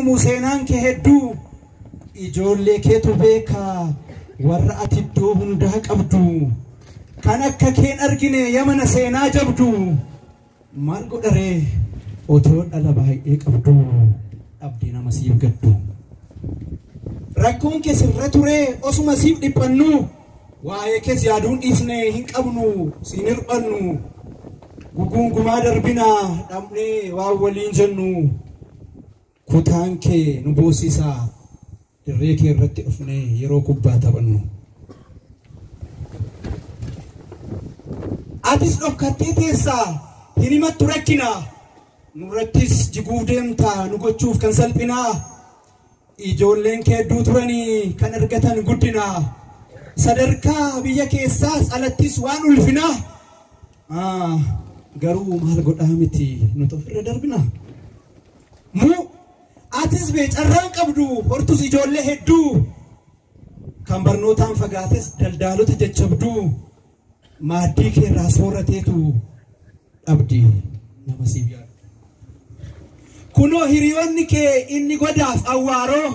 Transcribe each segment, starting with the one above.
dhumu seenaan kee hedduu ijoollee keetu beeka warra ati iddoo hundaa qabdu kan akka keen argine yamana seenaa jabdu maal godharee otoo dhala baay'ee qabdu abdii nama siif gaddu rakkoon kee sirra ture osuma siif dhiphannu waa'ee kees yaaduun dhiisne hin qabnu siin hirphannu guguungumaa darbinaa dhabnee waan waliin jennu kutaan kee nu boosisaa dirree kee irratti dhufnee yeroo kubbaa taphannu atis dhokkattee teessaa hin himattu rakkina nurrattis jiguuf deemtaa nu gochuuf kan salphinaa ijoolleen kee hedduu turanii kan argatan guddinaa sadarkaa biyya keessaas alattis waan ulfinaa garuu maal godhaa miti nuti ofirra darbina atis beecarraan qabdu hortus ijoollee hedduu kan barnootaan fagaates daldaalota jajjabduu maaddii kee irraa soorateetu dhabdi nama siif yaadu kunoo hiriyoonni kee inni godaaf awwaaroo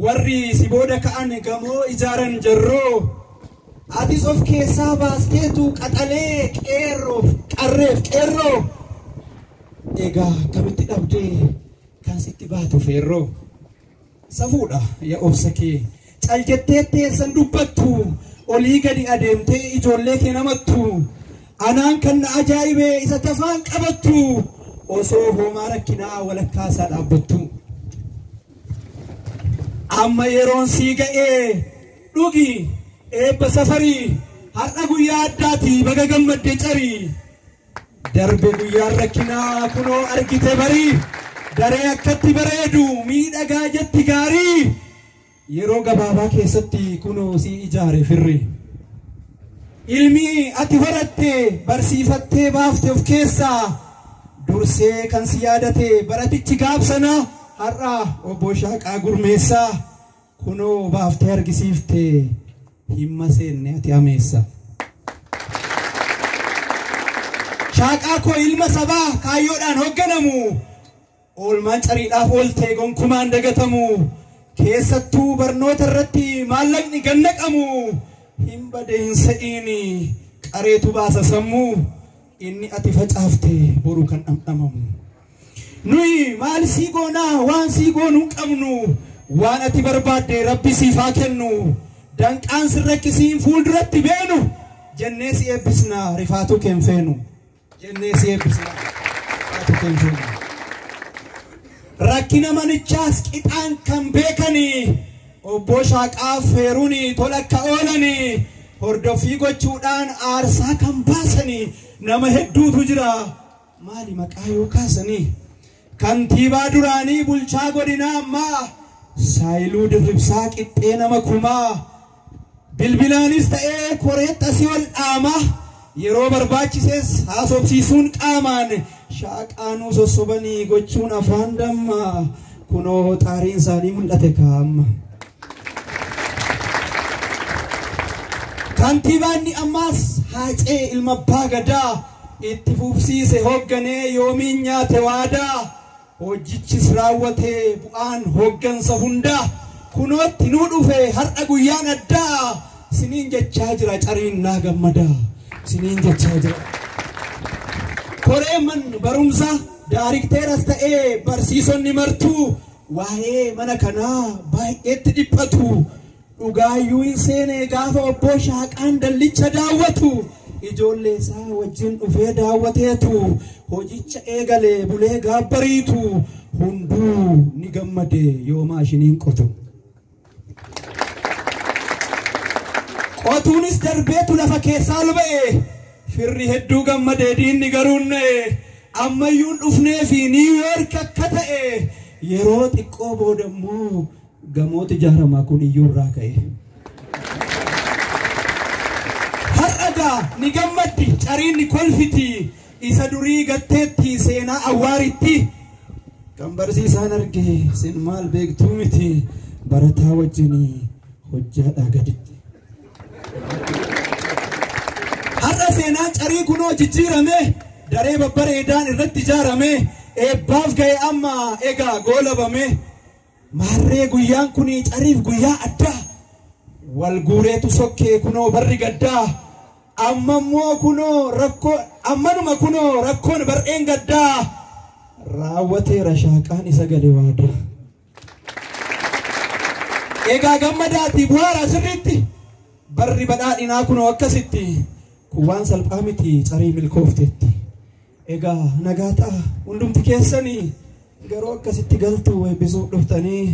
warri si booda ka'an gamoo ijaaran jarroo atis of keessaa baasteetu qaxalee qeerroof qarreef qeerroo egaa kamitti dhabdee kan sitti baatu feerroo safuudha yaa obsa kee caljettee teessan dubbattu olii gadi adeemtee ijoollee kee namattu anaan kan na ajaa'ibee isa tafaan qabattu osoo hoomaa rakkinaa walakkaasaa dhaabbattu amma yeroon sii ga'ee dhugi eebba safarii har'a guyyaa addaati baga gammadde carii darbe guyyaan rakkinaa kunoo argite barii daree akkatti bareedu miidhagaa jetti gaarii yeroo gabaabaa keessatti kunoo si ijaare firri ilmi ati horatte barsiifattee baafte of keessaa dursee kan si yaadate baratichi gaabsana har'a obbo Shaaqaa Gurmeessaa kunoo baaftee argisiifte himma seenne ati ameessa Shaaqaa koo ilma sabaa kaayyoodhaan hoogganamu oolmaan cariidhaaf ooltee gonkumaan dagatamu keessattuu barnoota irratti maallaqni gannaqamu hin badee hin se'iini qareetu baasa sammuu inni ati facaafte boru kan dhamdhamamu nuyi maal sii goonaa waan sii goonuu qabnu waan ati barbaadde rabbi siif haa kennu danqaan sirrakkisiin fuulduratti beenu jennee si eebbisna rifaatuu keen feenu jennee si eebbisna rifaatuu keen feenu rakkina manichaas qixaan kan beekanii obbo Shaaqaa feeruuni tola akka oolanii hordofii gochuudhaan aarsaa kan baasanii nama hedduutu jira maali maqaa yoo kaasanii kantiibaa duraanii bulchaa godinaa ammaa Saayiluu Dirribsaa qixxee nama kumaa bilbilaanis ta'ee koreetta si wal dhaama yeroo barbaachises haasofsiisuun qaamaan Shaaqaanuu sossobanii gochuun afaan damma kunoo xaariin isaanii mul'ate kaa'amma kantiibaanni ammaas Haacee ilma abbaa gadaa itti fufsiise hoogganee yoomiin nyaate waadaa hojichis raawwatee bu'aan hooggansa hundaa kunootti nuu dhufe har'a guyyaan addaa siniin jechaa jira cariin naa gammadaa siniin jechaa jira koreeman barumsa daarikteeras ta'ee barsiisonni martuu waa'ee mana kanaa baay'eetti dhiphatu dhugaayyuu hin seene gaafa obbo Shaaqaan dallicha daawwatu ijoollee isaa wajjin dhufee daawwateetu hojicha eegalee bulee gaabbariitu hunduu ni gammade yoo maashiniin qotu qotuunis darbeetu lafa keessaa luba'e firri hedduu gammadee diinni garuunne ammayyuun dhufnee fi Niiwuyoork akka ta'e yeroo xiqqoo boodammoo gamoota ijaaramaa kun iyyuurraa ka'e har'agaa ni gammaddi cariin ni kolfiti isa durii gatteetti seenaa awwaaritti kan barsiisaan arge sin maal beektuu miti barataa wajjinii hojjaadhaa gaditti har'a seenaan carii kunoo jijjiirame daree babbareedaan irratti ijaarame eebbaaf ga'e amma egaa goolabame maarree guyyaan kuni cariif guyyaa addaa wal guureetu sokkee kunoo barri gaddaa ammammoo kunoo rakkoo ammanuma kunoo rakkoon bar'een gaddaa raawwateera shaaqaan isa gale waada egaa gammadaati bu'aara sirriitti barri badhaadhinaa kunoo akkasitti kun waan salphaa miti carii milkoofteetti egaa nagaa ta'a hundumti keessanii garuu akkasitti galtu eebbisuuf dhuftanii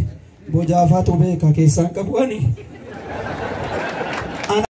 bojaafaatu beeka keessaan qabu'anii